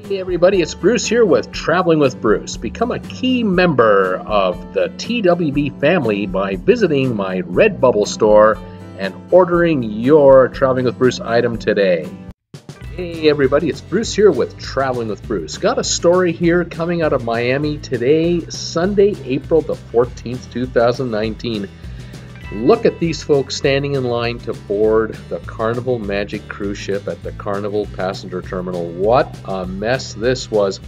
Hey everybody, it's Bruce here with Traveling with Bruce. Become a key member of the TWB family by visiting my Redbubble store and ordering your Traveling with Bruce item today. Hey everybody, it's Bruce here with Traveling with Bruce. Got a story here coming out of Miami today, Sunday, April the 14th, 2019. Look at these folks standing in line to board the Carnival Magic cruise ship at the Carnival Passenger Terminal. What a mess this was.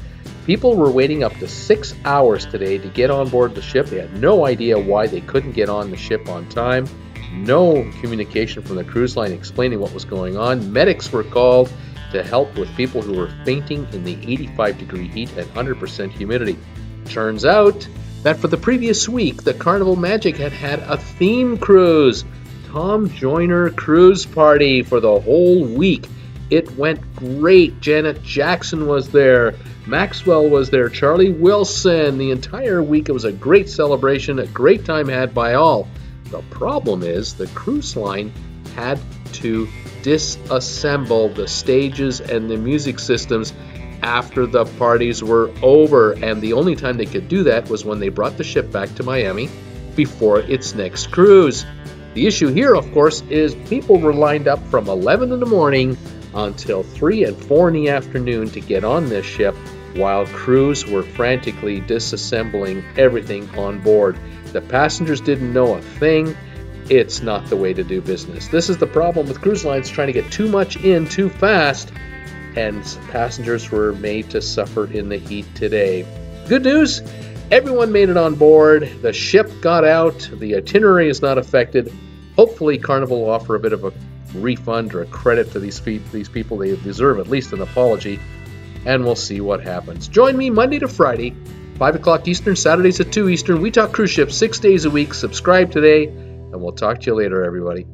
People were waiting up to 6 hours today to get on board the ship. They had no idea why they couldn't get on the ship on time. No communication from the cruise line explaining what was going on. Medics were called to help with people who were fainting in the 85-degree heat and 100% humidity. Turns out that for the previous week, the Carnival Magic had a theme cruise. Tom Joyner cruise party for the whole week. It went great. Janet Jackson was there. Maxwell was there. Charlie Wilson. The entire week it was a great celebration, a great time had by all. The problem is the cruise line had to disassemble the stages and the music systems after the parties were over, and the only time they could do that was when they brought the ship back to Miami before its next cruise. The issue here, of course, is people were lined up from 11 in the morning until 3 and 4 in the afternoon to get on this ship, while crews were frantically disassembling everything on board. The passengers didn't know a thing. It's not the way to do business. This is the problem with cruise lines trying to get too much in too fast, and passengers were made to suffer in the heat today. Good news, everyone made it on board. The ship got out. The itinerary is not affected. Hopefully Carnival will offer a bit of a refund or a credit to these people. They deserve at least an apology, and we'll see what happens. Join me Monday to Friday, 5 o'clock Eastern, Saturdays at 2 Eastern. We talk cruise ships 6 days a week. Subscribe today, and we'll talk to you later, everybody.